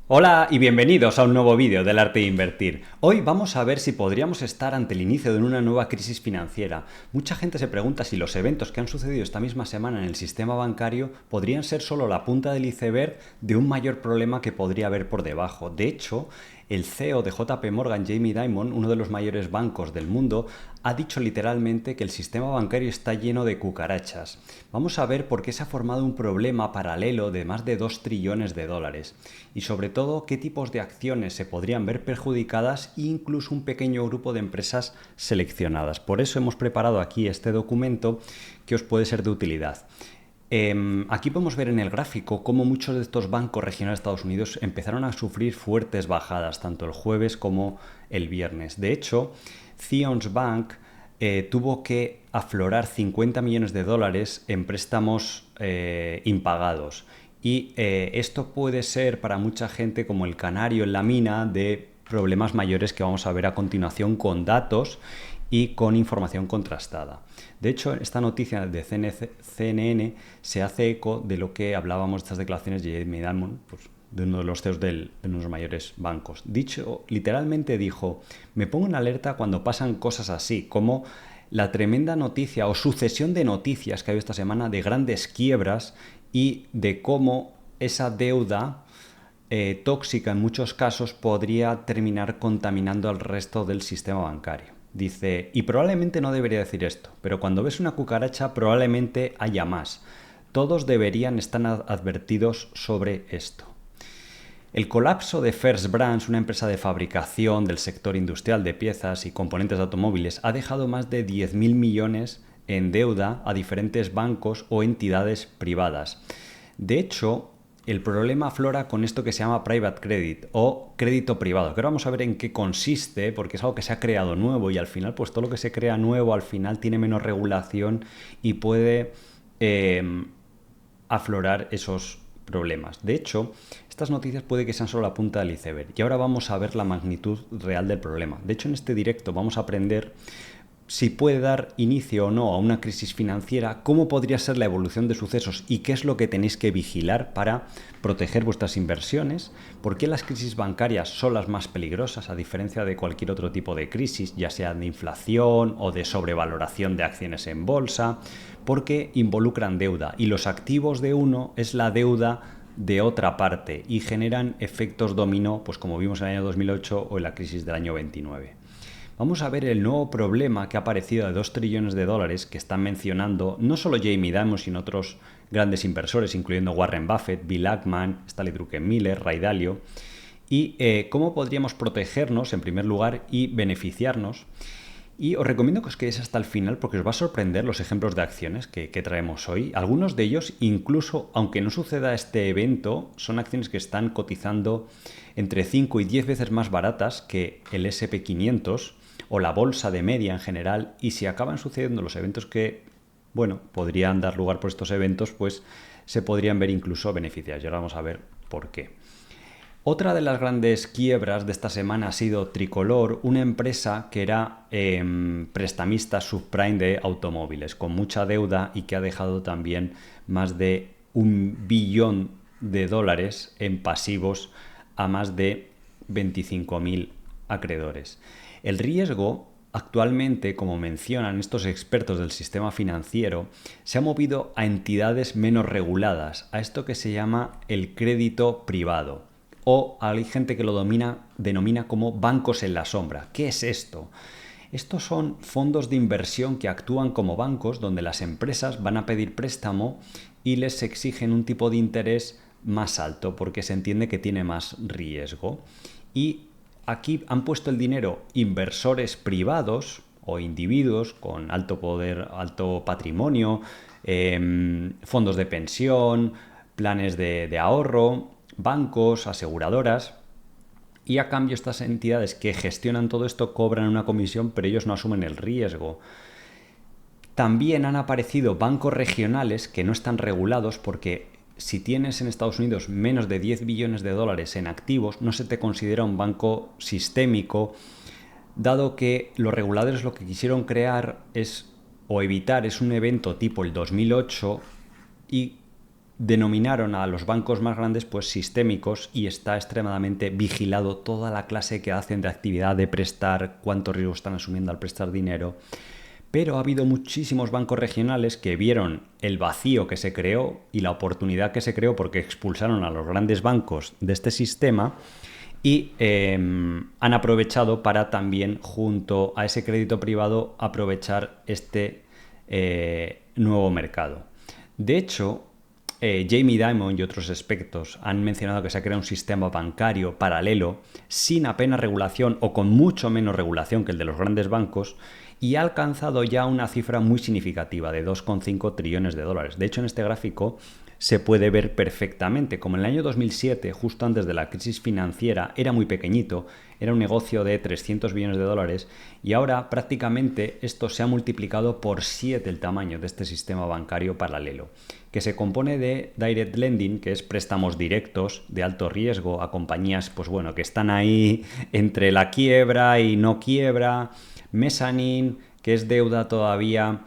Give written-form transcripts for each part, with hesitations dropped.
Hola y bienvenidos a un nuevo vídeo del arte de invertir. Hoy vamos a ver si podríamos estar ante el inicio de una nueva crisis financiera. Mucha gente se pregunta si los eventos que han sucedido esta misma semana en el sistema bancario podrían ser solo la punta del iceberg de un mayor problema que podría haber por debajo. De hecho, el CEO de JP Morgan, Jamie Dimon, uno de los mayores bancos del mundo, ha dicho literalmente que el sistema bancario está lleno de cucarachas. Vamos a ver por qué se ha formado un problema paralelo de más de 2 trillones de dólares y sobre todo qué tipos de acciones se podrían ver perjudicadas e incluso un pequeño grupo de empresas seleccionadas. Por eso hemos preparado aquí este documento que os puede ser de utilidad. Aquí podemos ver en el gráfico cómo muchos de estos bancos regionales de Estados Unidos empezaron a sufrir fuertes bajadas, tanto el jueves como el viernes. De hecho, Zions Bank tuvo que aflorar 50 millones de dólares en préstamos impagados. Y esto puede ser para mucha gente como el canario en la mina de problemas mayores que vamos a ver a continuación con datos y con información contrastada. De hecho, esta noticia de CNN se hace eco de lo que hablábamos de estas declaraciones de Jamie Dimon, pues, de uno de los CEOs de uno de los mayores bancos. Dicho, literalmente dijo, me pongo en alerta cuando pasan cosas así, como la tremenda noticia o sucesión de noticias que ha habido esta semana de grandes quiebras y de cómo esa deuda tóxica en muchos casos podría terminar contaminando al resto del sistema bancario. Dice, y probablemente no debería decir esto, pero cuando ves una cucaracha probablemente haya más. Todos deberían estar advertidos sobre esto. El colapso de First Brands, una empresa de fabricación del sector industrial de piezas y componentes de automóviles, ha dejado más de 10.000 millones en deuda a diferentes bancos o entidades privadas. De hecho, el problema aflora con esto que se llama private credit o crédito privado, que ahora vamos a ver en qué consiste, porque es algo que se ha creado nuevo y al final, pues todo lo que se crea nuevo al final tiene menos regulación y puede aflorar esos problemas. De hecho, estas noticias puede que sean solo la punta del iceberg y ahora vamos a ver la magnitud real del problema. De hecho, en este directo vamos a aprender si puede dar inicio o no a una crisis financiera, cómo podría ser la evolución de sucesos y qué es lo que tenéis que vigilar para proteger vuestras inversiones, por qué las crisis bancarias son las más peligrosas a diferencia de cualquier otro tipo de crisis, ya sea de inflación o de sobrevaloración de acciones en bolsa, porque involucran deuda y los activos de uno es la deuda de otra parte y generan efectos dominó, pues como vimos en el año 2008 o en la crisis del año 29. Vamos a ver el nuevo problema que ha aparecido de 2 trillones de dólares que están mencionando no solo Jamie Dimon, sino otros grandes inversores, incluyendo Warren Buffett, Bill Ackman, Stanley Druckenmiller, Ray Dalio, y cómo podríamos protegernos en primer lugar y beneficiarnos. Y os recomiendo que os quedéis hasta el final porque os va a sorprender los ejemplos de acciones que traemos hoy. Algunos de ellos, incluso aunque no suceda este evento, son acciones que están cotizando entre 5 y 10 veces más baratas que el SP500 o la bolsa de media en general, y si acaban sucediendo los eventos que, bueno, podrían dar lugar por estos eventos, pues se podrían ver incluso beneficiados. Y ahora vamos a ver por qué. Otra de las grandes quiebras de esta semana ha sido Tricolor, una empresa que era prestamista subprime de automóviles, con mucha deuda y que ha dejado también más de 1 billón de dólares en pasivos a más de 25.000 acreedores. El riesgo actualmente, como mencionan estos expertos del sistema financiero, se ha movido a entidades menos reguladas, a esto que se llama el crédito privado. O hay gente que lo denomina como bancos en la sombra. ¿Qué es esto? Estos son fondos de inversión que actúan como bancos donde las empresas van a pedir préstamo y les exigen un tipo de interés más alto porque se entiende que tiene más riesgo. Y aquí han puesto el dinero inversores privados o individuos con alto poder, alto patrimonio, fondos de pensión, planes de ahorro, bancos, aseguradoras, y a cambio estas entidades que gestionan todo esto cobran una comisión, pero ellos no asumen el riesgo. También han aparecido bancos regionales que no están regulados porque si tienes en Estados Unidos menos de 10 billones de dólares en activos, no se te considera un banco sistémico, dado que los reguladores lo que quisieron crear es, o evitar, es un evento tipo el 2008 y denominaron a los bancos más grandes pues sistémicos y está extremadamente vigilado toda la clase que hacen de actividad de prestar, cuánto riesgo están asumiendo al prestar dinero. Pero ha habido muchísimos bancos regionales que vieron el vacío que se creó y la oportunidad que se creó porque expulsaron a los grandes bancos de este sistema y han aprovechado para también, junto a ese crédito privado, aprovechar este nuevo mercado. De hecho, Jamie Dimon y otros expertos han mencionado que se ha creado un sistema bancario paralelo sin apenas regulación o con mucho menos regulación que el de los grandes bancos y ha alcanzado ya una cifra muy significativa de 2,5 trillones de dólares. De hecho, en este gráfico se puede ver perfectamente como en el año 2007, justo antes de la crisis financiera, era muy pequeñito, era un negocio de 300 billones de dólares y ahora prácticamente esto se ha multiplicado por 7 el tamaño de este sistema bancario paralelo, que se compone de direct lending, que es préstamos directos de alto riesgo a compañías pues bueno, que están ahí entre la quiebra y no quiebra, mezzanine, que es deuda todavía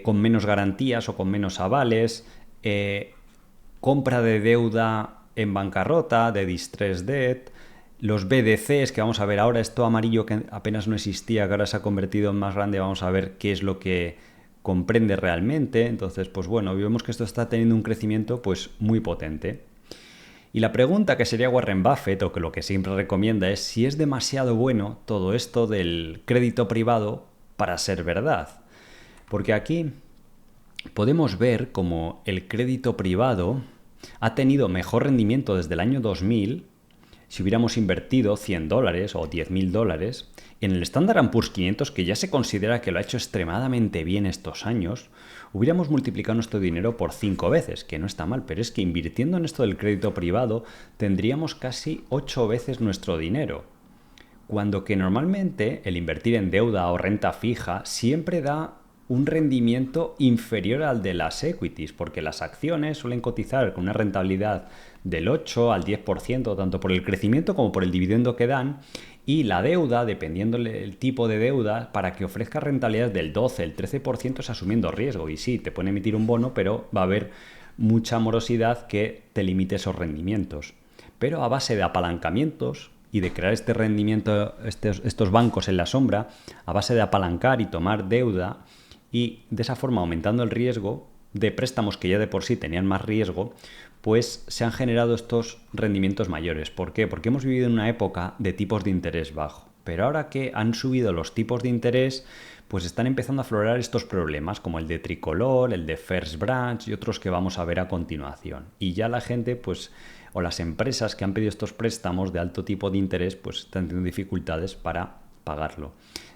con menos garantías o con menos avales, compra de deuda en bancarrota, de distressed debt, los BDCs que vamos a ver ahora, esto amarillo que apenas no existía, que ahora se ha convertido en más grande, vamos a ver qué es lo que comprende realmente. Entonces, pues bueno, vemos que esto está teniendo un crecimiento pues muy potente. Y la pregunta que sería Warren Buffett, o que lo que siempre recomienda, es si es demasiado bueno todo esto del crédito privado para ser verdad. Porque aquí podemos ver cómo el crédito privado ha tenido mejor rendimiento desde el año 2000 si hubiéramos invertido $100 o $10.000 en el Standard & Poor's 500, que ya se considera que lo ha hecho extremadamente bien estos años, hubiéramos multiplicado nuestro dinero por 5 veces, que no está mal, pero es que invirtiendo en esto del crédito privado tendríamos casi 8 veces nuestro dinero. Cuando que normalmente el invertir en deuda o renta fija siempre da un rendimiento inferior al de las equities, porque las acciones suelen cotizar con una rentabilidad del 8 al 10%, tanto por el crecimiento como por el dividendo que dan, y la deuda, dependiendo del tipo de deuda, para que ofrezca rentabilidades del 12, el 13% es asumiendo riesgo. Y sí, te pueden emitir un bono, pero va a haber mucha morosidad que te limite esos rendimientos. Pero a base de apalancamientos y de crear este rendimiento, estos bancos en la sombra, a base de apalancar y tomar deuda, y de esa forma aumentando el riesgo de préstamos que ya de por sí tenían más riesgo, pues se han generado estos rendimientos mayores. ¿Por qué? Porque hemos vivido en una época de tipos de interés bajo. Pero ahora que han subido los tipos de interés, pues están empezando a aflorar estos problemas, como el de Tricolor, el de First Branch y otros que vamos a ver a continuación. Y ya la gente, pues, o las empresas que han pedido estos préstamos de alto tipo de interés, pues están teniendo dificultades para pagarlo.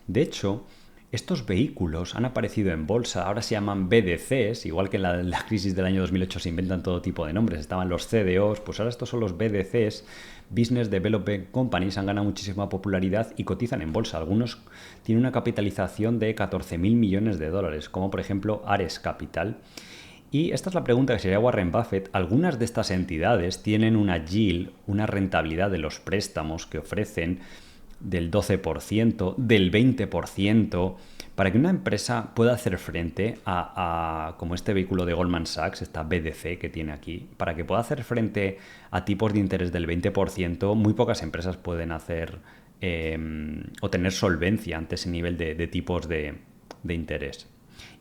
De hecho, estos vehículos han aparecido en bolsa, ahora se llaman BDCs, igual que en la crisis del año 2008 se inventan todo tipo de nombres, estaban los CDOs, pues ahora estos son los BDCs, Business Development Companies, han ganado muchísima popularidad y cotizan en bolsa. Algunos tienen una capitalización de 14.000 millones de dólares, como por ejemplo Ares Capital. Y esta es la pregunta que sería Warren Buffett. Algunas de estas entidades tienen una yield, una rentabilidad de los préstamos que ofrecen del 12%, del 20%, para que una empresa pueda hacer frente a como este vehículo de Goldman Sachs, esta BDC que tiene aquí, para que pueda hacer frente a tipos de interés del 20%, muy pocas empresas pueden hacer o tener solvencia ante ese nivel de tipos de interés.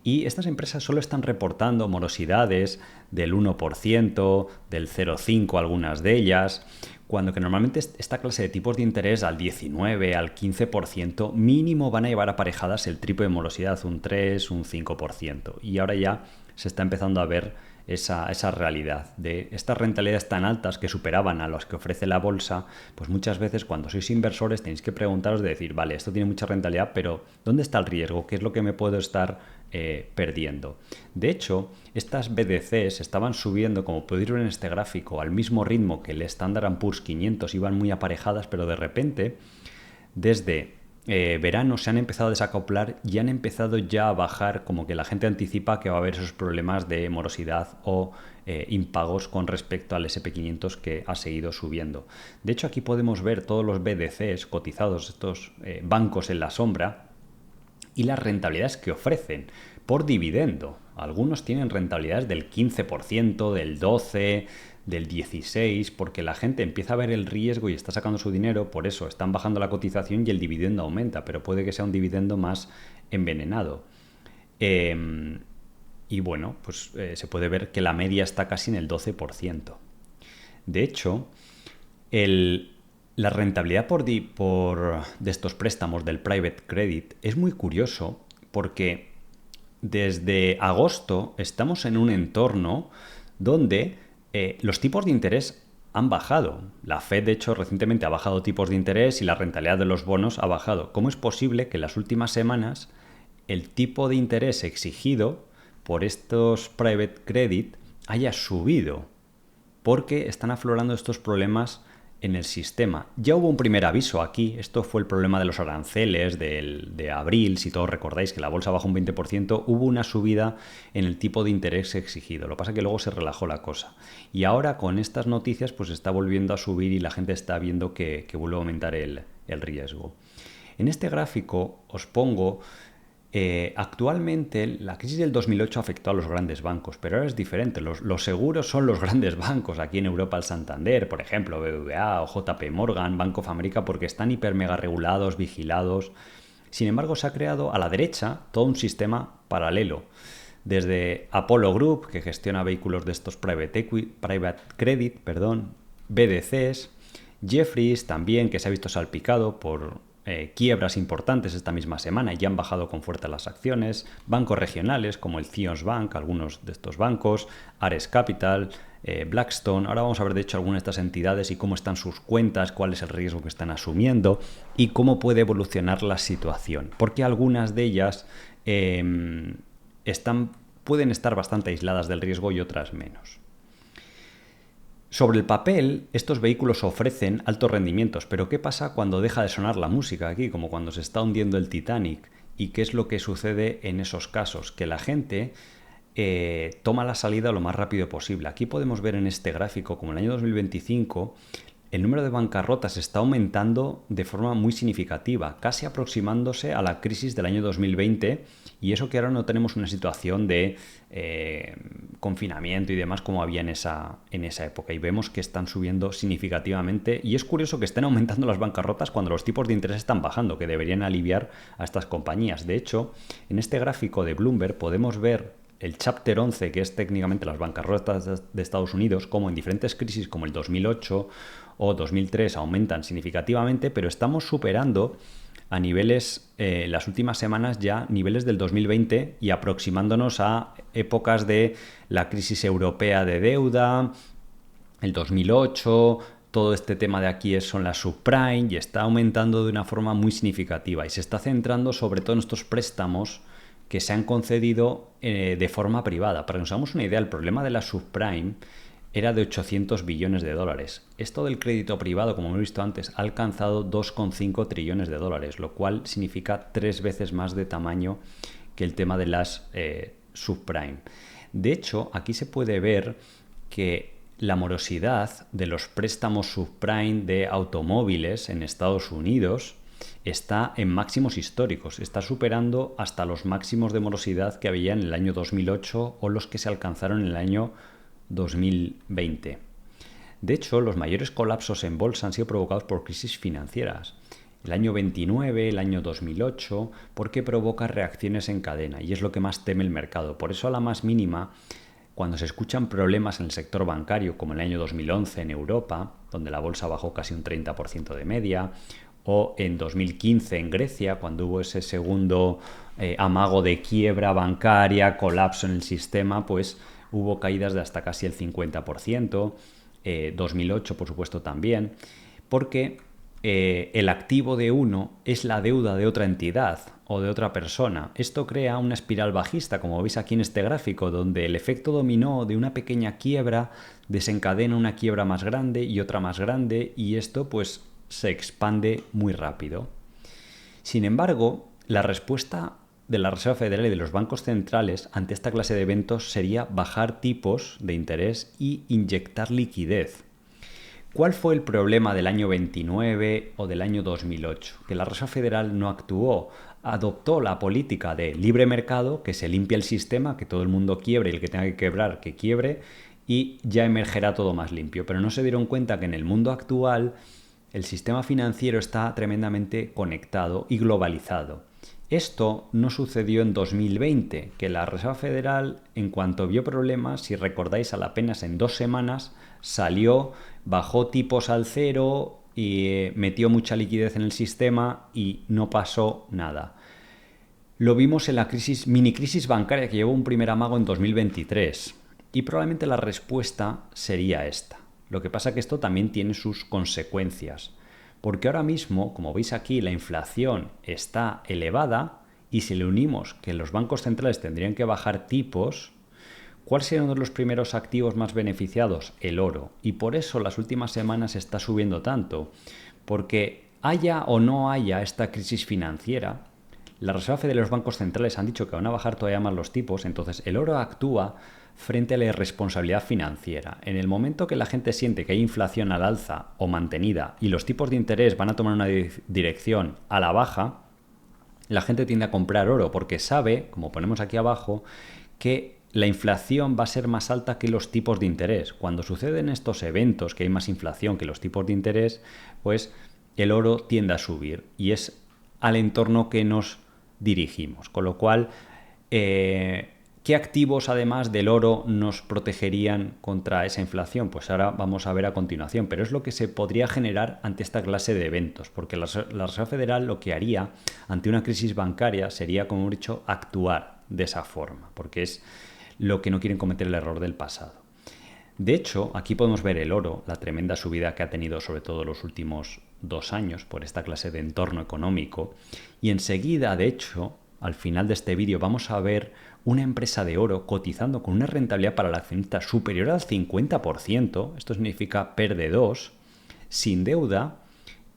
Y estas empresas solo están reportando morosidades del 1%, del 0,5% algunas de ellas, cuando que normalmente esta clase de tipos de interés al 19, al 15% mínimo van a llevar aparejadas el triple de morosidad, un 3, un 5%. Y ahora ya se está empezando a ver esa realidad de estas rentabilidades tan altas que superaban a las que ofrece la bolsa. Pues muchas veces cuando sois inversores tenéis que preguntaros de decir, vale, esto tiene mucha rentabilidad, pero ¿dónde está el riesgo? ¿Qué es lo que me puedo estar perdiendo? De hecho, estas BDCs estaban subiendo, como podéis ver en este gráfico, al mismo ritmo que el Standard & Poor's 500, iban muy aparejadas, pero de repente, desde verano se han empezado a desacoplar y han empezado ya a bajar, como que la gente anticipa que va a haber esos problemas de morosidad o impagos con respecto al SP500 que ha seguido subiendo. De hecho, aquí podemos ver todos los BDCs cotizados, estos bancos en la sombra, y las rentabilidades que ofrecen por dividendo. Algunos tienen rentabilidades del 15%, del 12%, del 16%, porque la gente empieza a ver el riesgo y está sacando su dinero, por eso están bajando la cotización y el dividendo aumenta, pero puede que sea un dividendo más envenenado. Y bueno, pues se puede ver que la media está casi en el 12%. De hecho, la rentabilidad de estos préstamos del private credit es muy curioso porque desde agosto estamos en un entorno donde los tipos de interés han bajado. La Fed, de hecho, recientemente ha bajado tipos de interés y la rentabilidad de los bonos ha bajado. ¿Cómo es posible que en las últimas semanas el tipo de interés exigido por estos private credit haya subido? Porque están aflorando estos problemas en el sistema. Ya hubo un primer aviso aquí, esto fue el problema de los aranceles de abril, si todos recordáis que la bolsa bajó un 20%, hubo una subida en el tipo de interés exigido, lo que pasa es que luego se relajó la cosa. Y ahora con estas noticias pues está volviendo a subir y la gente está viendo que vuelve a aumentar el riesgo. En este gráfico os pongo actualmente la crisis del 2008 afectó a los grandes bancos, pero ahora es diferente. Los seguros son los grandes bancos. Aquí en Europa el Santander, por ejemplo, BBVA o JP Morgan, Bank of America, porque están hiper mega regulados, vigilados. Sin embargo, se ha creado a la derecha todo un sistema paralelo. Desde Apollo Group, que gestiona vehículos de estos private credit, BDCs, Jefferies también, que se ha visto salpicado por quiebras importantes esta misma semana y ya han bajado con fuerza las acciones, bancos regionales como el Zions Bank, algunos de estos bancos, Ares Capital, Blackstone. Ahora vamos a ver de hecho algunas de estas entidades y cómo están sus cuentas, cuál es el riesgo que están asumiendo y cómo puede evolucionar la situación, porque algunas de ellas pueden estar bastante aisladas del riesgo y otras menos. Sobre el papel, estos vehículos ofrecen altos rendimientos, pero ¿qué pasa cuando deja de sonar la música aquí, como cuando se está hundiendo el Titanic? ¿Y qué es lo que sucede en esos casos? Que la gente toma la salida lo más rápido posible. Aquí podemos ver en este gráfico, como en el año 2025, el número de bancarrotas está aumentando de forma muy significativa, casi aproximándose a la crisis del año 2020, y eso que ahora no tenemos una situación de confinamiento y demás como había en esa época, y vemos que están subiendo significativamente, y es curioso que estén aumentando las bancarrotas cuando los tipos de interés están bajando, que deberían aliviar a estas compañías. De hecho, en este gráfico de Bloomberg podemos ver el Chapter 11, que es técnicamente las bancarrotas de Estados Unidos, como en diferentes crisis como el 2008 o 2003 aumentan significativamente, pero estamos superando a niveles, las últimas semanas ya, niveles del 2020 y aproximándonos a épocas de la crisis europea de deuda, el 2008, todo este tema de aquí son las subprime y está aumentando de una forma muy significativa y se está centrando sobre todo en estos préstamos que se han concedido de forma privada. Para que nos hagamos una idea, el problema de la subprime era de 800 billones de dólares. Esto del crédito privado, como hemos visto antes, ha alcanzado 2,5 trillones de dólares, lo cual significa 3 veces más de tamaño que el tema de las subprime. De hecho, aquí se puede ver que la morosidad de los préstamos subprime de automóviles en Estados Unidos está en máximos históricos, está superando hasta los máximos de morosidad que había en el año 2008 o los que se alcanzaron en el año 2020. De hecho, los mayores colapsos en bolsa han sido provocados por crisis financieras. El año 29, el año 2008, porque provoca reacciones en cadena y es lo que más teme el mercado. Por eso a la más mínima, cuando se escuchan problemas en el sector bancario, como el año 2011 en Europa, donde la bolsa bajó casi un 30% de media, o en 2015 en Grecia, cuando hubo ese segundo amago de quiebra bancaria, colapso en el sistema, pues hubo caídas de hasta casi el 50%, 2008 por supuesto también, porque el activo de uno es la deuda de otra entidad o de otra persona. Esto crea una espiral bajista, como veis aquí en este gráfico, donde el efecto dominó de una pequeña quiebra desencadena una quiebra más grande y otra más grande, y esto pues se expande muy rápido. Sin embargo, la respuesta de la Reserva Federal y de los bancos centrales ante esta clase de eventos sería bajar tipos de interés y inyectar liquidez. ¿Cuál fue el problema del año 29 o del año 2008? Que la Reserva Federal no actuó. adoptó la política de libre mercado, que se limpie el sistema, que todo el mundo quiebre y el que tenga que quebrar, que quiebre, y ya emergerá todo más limpio. Pero no se dieron cuenta que en el mundo actual el sistema financiero está tremendamente conectado y globalizado. Esto no sucedió en 2020, que la Reserva Federal, en cuanto vio problemas, si recordáis, apenas en 2 semanas salió, bajó tipos al cero y metió mucha liquidez en el sistema y no pasó nada. Lo vimos en la mini crisis bancaria que llevó un primer amago en 2023 y probablemente la respuesta sería esta. Lo que pasa es que esto también tiene sus consecuencias, porque ahora mismo, como veis aquí, la inflación está elevada y si le unimos que los bancos centrales tendrían que bajar tipos, ¿cuál sería uno de los primeros activos más beneficiados? El oro. Y por eso las últimas semanas está subiendo tanto, porque haya o no haya esta crisis financiera, la Reserva Federal y los bancos centrales han dicho que van a bajar todavía más los tipos, entonces el oro actúa frente a la irresponsabilidad financiera. En el momento que la gente siente que hay inflación al alza o mantenida y los tipos de interés van a tomar una dirección a la baja, la gente tiende a comprar oro porque sabe, como ponemos aquí abajo, que la inflación va a ser más alta que los tipos de interés. Cuando suceden estos eventos, que hay más inflación que los tipos de interés, pues el oro tiende a subir y es al entorno que nos dirigimos. Con lo cual, ¿qué activos además del oro nos protegerían contra esa inflación? Pues ahora vamos a ver a continuación, pero es lo que se podría generar ante esta clase de eventos, porque la Reserva Federal lo que haría ante una crisis bancaria sería, como hemos dicho, actuar de esa forma, porque es lo que no quieren cometer el error del pasado. De hecho, aquí podemos ver el oro, la tremenda subida que ha tenido sobre todo los últimos 2 años por esta clase de entorno económico. Y enseguida, de hecho, al final de este vídeo vamos a ver una empresa de oro cotizando con una rentabilidad para el accionista superior al 50%, esto significa PER de 2, sin deuda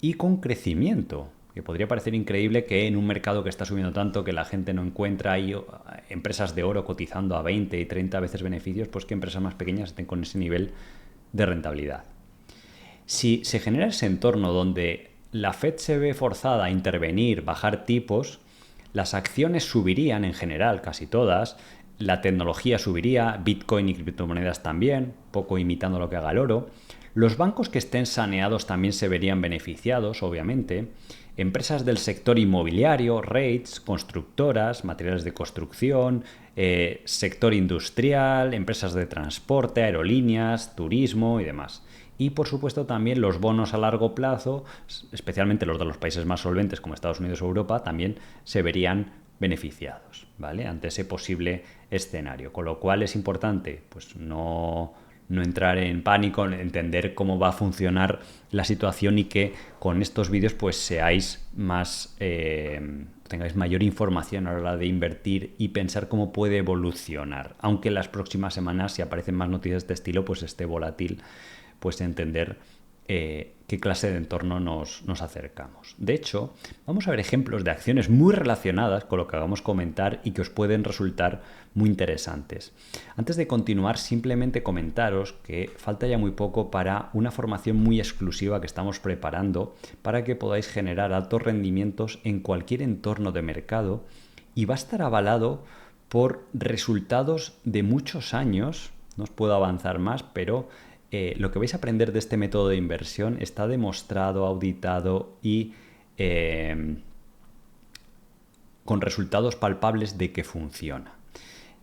y con crecimiento. Que podría parecer increíble que en un mercado que está subiendo tanto, que la gente no encuentra ahí empresas de oro cotizando a 20 y 30 veces beneficios, pues que empresas más pequeñas estén con ese nivel de rentabilidad. Si se genera ese entorno donde la Fed se ve forzada a intervenir, bajar tipos, las acciones subirían en general, casi todas, la tecnología subiría, Bitcoin y criptomonedas también, poco imitando lo que haga el oro. Los bancos que estén saneados también se verían beneficiados, obviamente. Empresas del sector inmobiliario, REITs, constructoras, materiales de construcción, sector industrial, empresas de transporte, aerolíneas, turismo y demás. Y por supuesto también los bonos a largo plazo, especialmente los de los países más solventes como Estados Unidos o Europa, también se verían beneficiados, ¿vale? Ante ese posible escenario. Con lo cual es importante pues no entrar en pánico, entender cómo va a funcionar la situación y que con estos vídeos pues seáis más, tengáis mayor información a la hora de invertir y pensar cómo puede evolucionar. Aunque en las próximas semanas, si aparecen más noticias de este estilo, pues esté volátil, pues entender qué clase de entorno nos acercamos. De hecho, vamos a ver ejemplos de acciones muy relacionadas con lo que vamos a comentar y que os pueden resultar muy interesantes. Antes de continuar, simplemente comentaros que falta ya muy poco para una formación muy exclusiva que estamos preparando para que podáis generar altos rendimientos en cualquier entorno de mercado y va a estar avalado por resultados de muchos años. No os puedo avanzar más, pero lo que vais a aprender de este método de inversión está demostrado, auditado y con resultados palpables de que funciona.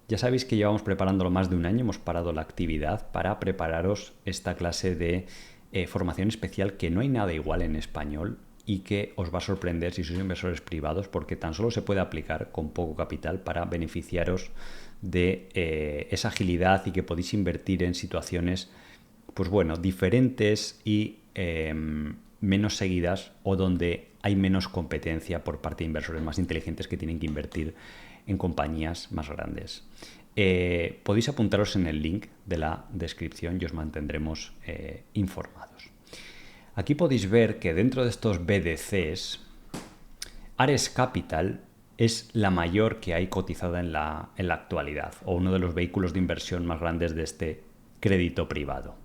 Ya sabéis que llevamos preparándolo más de un año, hemos parado la actividad para prepararos esta clase de formación especial que no hay nada igual en español y que os va a sorprender si sois inversores privados porque tan solo se puede aplicar con poco capital para beneficiaros de esa agilidad y que podéis invertir en situaciones pues bueno, diferentes y menos seguidas o donde hay menos competencia por parte de inversores más inteligentes que tienen que invertir en compañías más grandes. Podéis apuntaros en el link de la descripción y os mantendremos informados. Aquí podéis ver que dentro de estos BDCs, Ares Capital es la mayor que hay cotizada en la actualidad o uno de los vehículos de inversión más grandes de este crédito privado.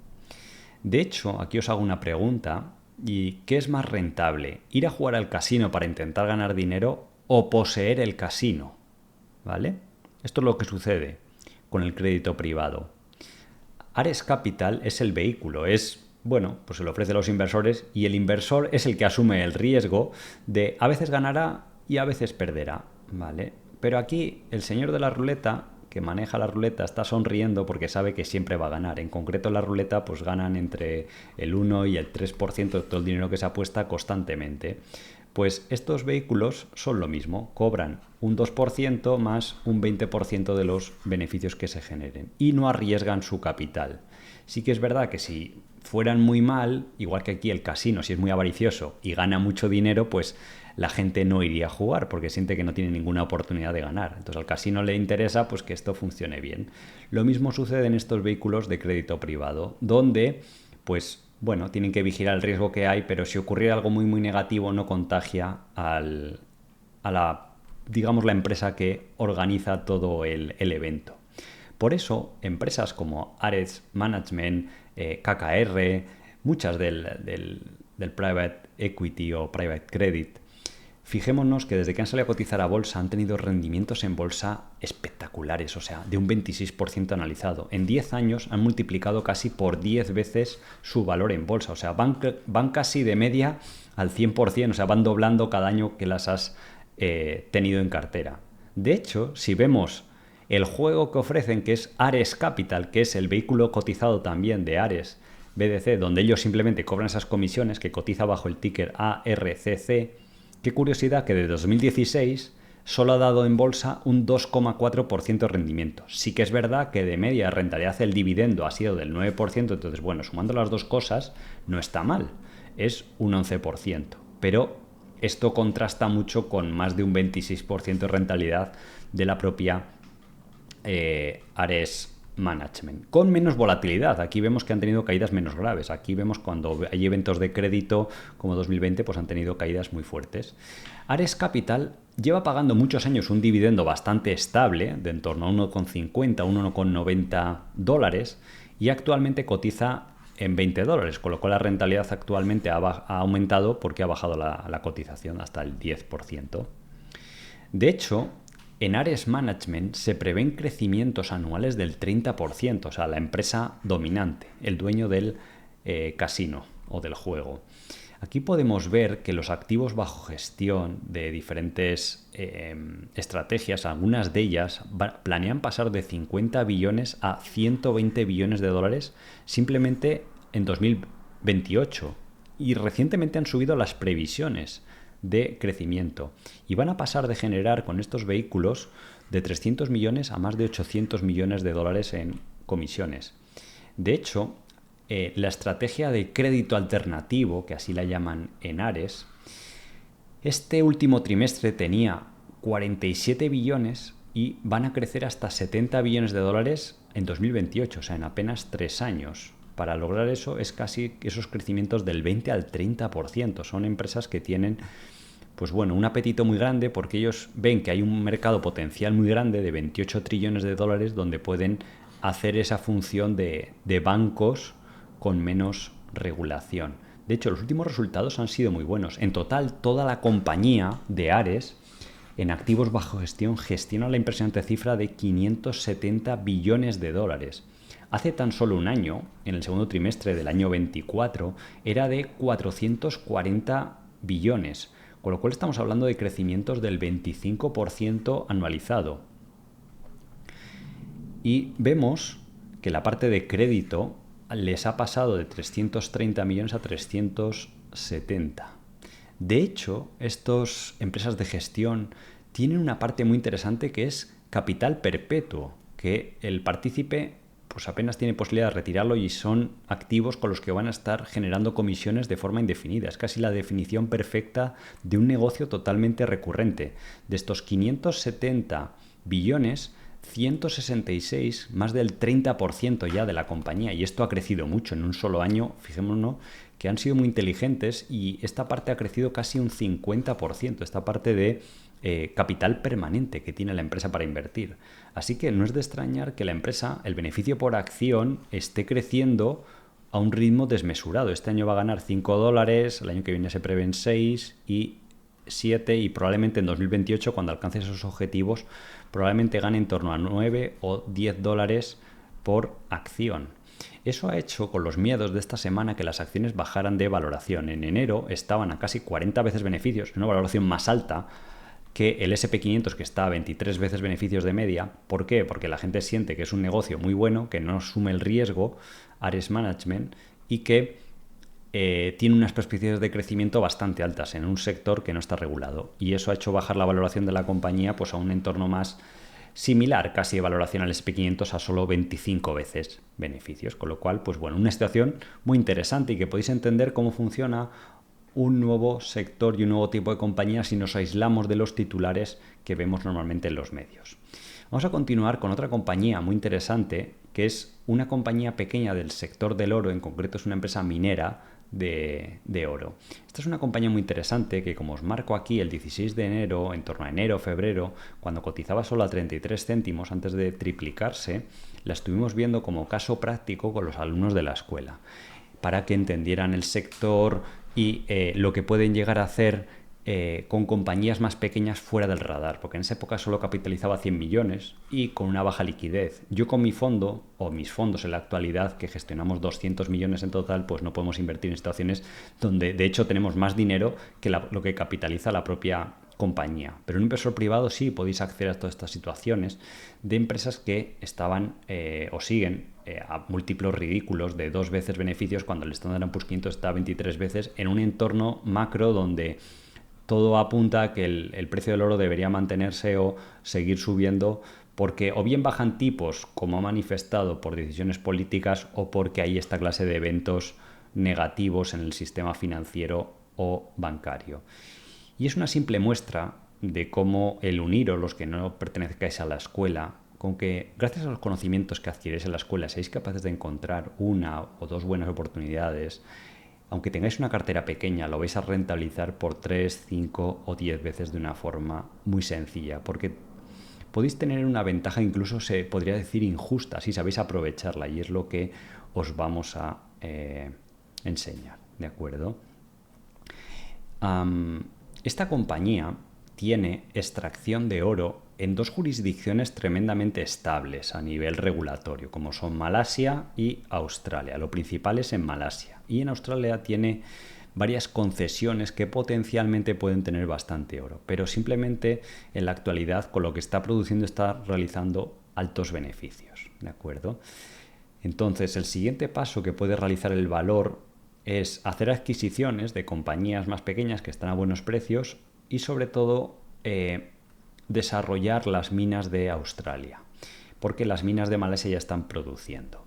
De hecho, aquí os hago una pregunta, ¿y qué es más rentable? ¿Ir a jugar al casino para intentar ganar dinero o poseer el casino, ¿vale? Esto es lo que sucede con el crédito privado. Ares Capital es el vehículo, pues se lo ofrece a los inversores y el inversor es el que asume el riesgo de a veces ganará y a veces perderá, ¿vale? Pero aquí el señor de la ruleta, que maneja la ruleta, está sonriendo porque sabe que siempre va a ganar. En concreto la ruleta pues ganan entre el 1 y el 3% de todo el dinero que se apuesta constantemente. Pues estos vehículos son lo mismo, cobran un 2% más un 20% de los beneficios que se generen y no arriesgan su capital. Sí que es verdad que si fueran muy mal, igual que aquí el casino, si es muy avaricioso y gana mucho dinero, pues la gente no iría a jugar porque siente que no tiene ninguna oportunidad de ganar. Entonces al casino le interesa pues que esto funcione bien. Lo mismo sucede en estos vehículos de crédito privado, donde pues bueno, tienen que vigilar el riesgo que hay, pero si ocurriera algo muy muy negativo no contagia a la, digamos, la empresa que organiza todo el evento. Por eso, empresas como Ares Management, KKR, muchas del Private Equity o Private Credit, fijémonos que desde que han salido a cotizar a bolsa han tenido rendimientos en bolsa espectaculares, o sea, de un 26% analizado. En 10 años han multiplicado casi por 10 veces su valor en bolsa, o sea, van casi de media al 100%, o sea, van doblando cada año que las has tenido en cartera. De hecho, si vemos el juego que ofrecen, que es Ares Capital, que es el vehículo cotizado también de Ares BDC, donde ellos simplemente cobran esas comisiones, que cotiza bajo el ticker ARCC. Qué curiosidad que de 2016 solo ha dado en bolsa un 2,4% de rendimiento. Sí que es verdad que de media de rentabilidad el dividendo ha sido del 9%, entonces bueno, sumando las dos cosas no está mal, es un 11%. Pero esto contrasta mucho con más de un 26% de rentabilidad de la propia Ares Management, con menos volatilidad. Aquí vemos que han tenido caídas menos graves. Aquí vemos cuando hay eventos de crédito como 2020, pues han tenido caídas muy fuertes. Ares Capital lleva pagando muchos años un dividendo bastante estable, de en torno a 1,50, 1,90 dólares, y actualmente cotiza en 20 dólares, con lo cual la rentabilidad actualmente ha aumentado porque ha bajado la cotización hasta el 10%. De hecho, en Ares Management se prevén crecimientos anuales del 30%, o sea, la empresa dominante, el dueño del casino o del juego. Aquí podemos ver que los activos bajo gestión de diferentes estrategias, algunas de ellas planean pasar de 50 billones a 120 billones de dólares simplemente en 2028. Y recientemente han subido las previsiones de crecimiento y van a pasar de generar con estos vehículos de 300 millones a más de 800 millones de dólares en comisiones. De hecho, la estrategia de crédito alternativo, que así la llaman en Ares, este último trimestre tenía 47 billones y van a crecer hasta 70 billones de dólares en 2028, o sea, en apenas 3 años. Para lograr eso es casi esos crecimientos del 20 al 30%. Son empresas que tienen pues bueno, un apetito muy grande porque ellos ven que hay un mercado potencial muy grande de 28 trillones de dólares donde pueden hacer esa función de bancos con menos regulación. De hecho, los últimos resultados han sido muy buenos. En total, toda la compañía de Ares en activos bajo gestión gestiona la impresionante cifra de 570 billones de dólares. Hace tan solo un año, en el segundo trimestre del año 24, era de 440 billones, con lo cual estamos hablando de crecimientos del 25% anualizado. Y vemos que la parte de crédito les ha pasado de 330 millones a 370. De hecho, estas empresas de gestión tienen una parte muy interesante que es capital perpetuo, que el partícipe pues apenas tiene posibilidad de retirarlo y son activos con los que van a estar generando comisiones de forma indefinida. Es casi la definición perfecta de un negocio totalmente recurrente. De estos 570 billones, 166, más del 30% ya de la compañía, y esto ha crecido mucho en un solo año. Fijémonos que han sido muy inteligentes y esta parte ha crecido casi un 50%, esta parte de capital permanente que tiene la empresa para invertir. Así que no es de extrañar que la empresa, el beneficio por acción, esté creciendo a un ritmo desmesurado. Este año va a ganar 5 dólares, el año que viene se prevén 6 y 7 y probablemente en 2028, cuando alcance esos objetivos, probablemente gane en torno a 9 o 10 dólares por acción. Eso ha hecho con los miedos de esta semana que las acciones bajaran de valoración. En enero estaban a casi 40 veces beneficios, una valoración más alta que el SP500, que está a 23 veces beneficios de media. ¿Por qué? Porque la gente siente que es un negocio muy bueno, que no asume el riesgo, Ares Management, y que tiene unas perspectivas de crecimiento bastante altas en un sector que no está regulado. Y eso ha hecho bajar la valoración de la compañía pues, a un entorno más similar, casi de valoración al SP500, a solo 25 veces beneficios. Con lo cual, pues bueno, una situación muy interesante y que podéis entender cómo funciona un nuevo sector y un nuevo tipo de compañía si nos aislamos de los titulares que vemos normalmente en los medios. Vamos a continuar con otra compañía muy interesante, que es una compañía pequeña del sector del oro, en concreto es una empresa minera de oro. Esta es una compañía muy interesante que, como os marco aquí, el 16 de enero, en torno a enero, febrero, cuando cotizaba solo a 33 céntimos antes de triplicarse, la estuvimos viendo como caso práctico con los alumnos de la escuela, para que entendieran el sector y lo que pueden llegar a hacer con compañías más pequeñas fuera del radar, porque en esa época solo capitalizaba 100 millones y con una baja liquidez. Yo con mi fondo, o mis fondos en la actualidad, que gestionamos 200 millones en total, pues no podemos invertir en situaciones donde de hecho tenemos más dinero que lo que capitaliza la propia compañía. Pero un inversor privado sí podéis acceder a todas estas situaciones de empresas que estaban o siguen a múltiplos ridículos de 2 veces beneficios cuando el Standard & Poor's 500 está a 23 veces en un entorno macro donde todo apunta a que el precio del oro debería mantenerse o seguir subiendo porque o bien bajan tipos, como ha manifestado, por decisiones políticas o porque hay esta clase de eventos negativos en el sistema financiero o bancario. Y es una simple muestra de cómo el uniros, los que no pertenezcáis a la escuela, con que gracias a los conocimientos que adquiréis en la escuela seáis capaces de encontrar una o dos buenas oportunidades, aunque tengáis una cartera pequeña, lo vais a rentabilizar por 3, 5 o 10 veces de una forma muy sencilla, porque podéis tener una ventaja, incluso se podría decir injusta, si sabéis aprovecharla, y es lo que os vamos a enseñar, ¿de acuerdo? Esta compañía tiene extracción de oro en 2 jurisdicciones tremendamente estables a nivel regulatorio, como son Malasia y Australia. Lo principal es en Malasia. Y en Australia tiene varias concesiones que potencialmente pueden tener bastante oro, pero simplemente en la actualidad con lo que está produciendo está realizando altos beneficios, ¿de acuerdo? Entonces, el siguiente paso que puede realizar el valor es hacer adquisiciones de compañías más pequeñas que están a buenos precios y sobre todo desarrollar las minas de Australia, porque las minas de Malasia ya están produciendo.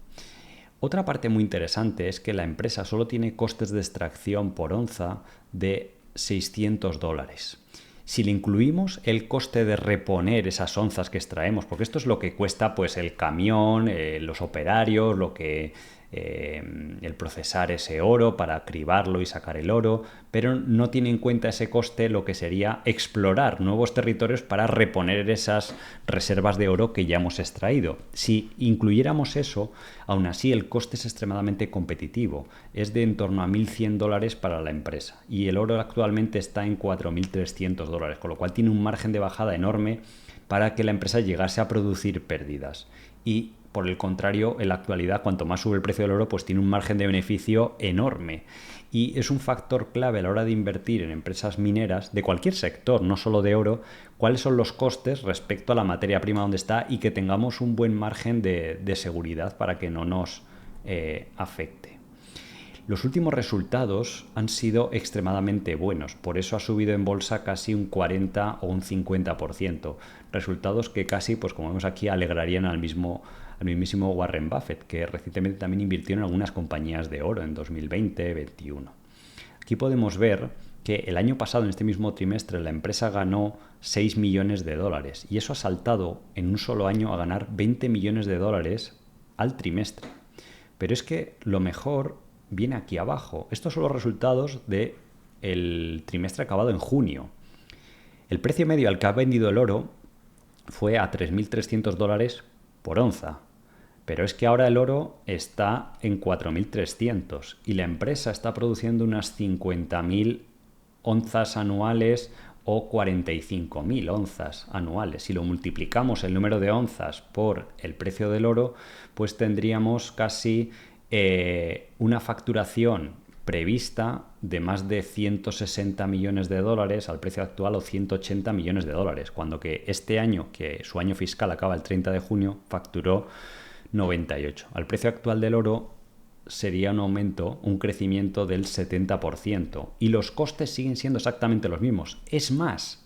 Otra parte muy interesante es que la empresa solo tiene costes de extracción por onza de 600 dólares. Si le incluimos el coste de reponer esas onzas que extraemos, porque esto es lo que cuesta pues el camión, los operarios, lo que el procesar ese oro para cribarlo y sacar el oro, pero no tiene en cuenta ese coste lo que sería explorar nuevos territorios para reponer esas reservas de oro que ya hemos extraído. Si incluyéramos eso, aún así el coste es extremadamente competitivo, es de en torno a 1.100 dólares para la empresa y el oro actualmente está en 4.300 dólares, con lo cual tiene un margen de bajada enorme para que la empresa llegase a producir pérdidas. Y por el contrario, en la actualidad, cuanto más sube el precio del oro, pues tiene un margen de beneficio enorme. Y es un factor clave a la hora de invertir en empresas mineras de cualquier sector, no solo de oro, cuáles son los costes respecto a la materia prima donde está y que tengamos un buen margen de seguridad para que no nos afecte. Los últimos resultados han sido extremadamente buenos, por eso ha subido en bolsa casi un 40 o un 50%. Resultados que casi, pues como vemos aquí, alegrarían al mismísimo Warren Buffett, que recientemente también invirtió en algunas compañías de oro en 2020-2021. Aquí podemos ver que el año pasado, en este mismo trimestre, la empresa ganó 6 millones de dólares y eso ha saltado en un solo año a ganar 20 millones de dólares al trimestre. Pero es que lo mejor viene aquí abajo. Estos son los resultados del trimestre acabado en junio. El precio medio al que ha vendido el oro fue a 3.300 dólares por onza. Pero es que ahora el oro está en 4.300 y la empresa está produciendo unas 50.000 onzas anuales o 45.000 onzas anuales. Si lo multiplicamos el número de onzas por el precio del oro, pues tendríamos casi una facturación prevista de más de 160 millones de dólares al precio actual o 180 millones de dólares, cuando que este año, que su año fiscal acaba el 30 de junio, facturó 98. Al precio actual del oro sería un aumento, un crecimiento del 70%, y los costes siguen siendo exactamente los mismos. Es más,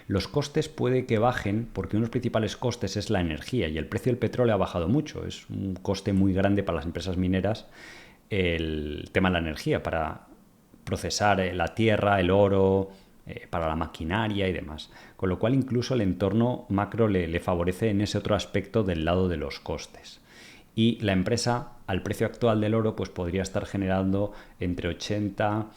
los costes puede que bajen porque uno de los principales costes es la energía, y el precio del petróleo ha bajado mucho. Es un coste muy grande para las empresas mineras el tema de la energía, para procesar la tierra, el oro, para la maquinaria y demás. Con lo cual incluso el entorno macro le favorece en ese otro aspecto del lado de los costes. Y la empresa, al precio actual del oro, pues podría estar generando entre 80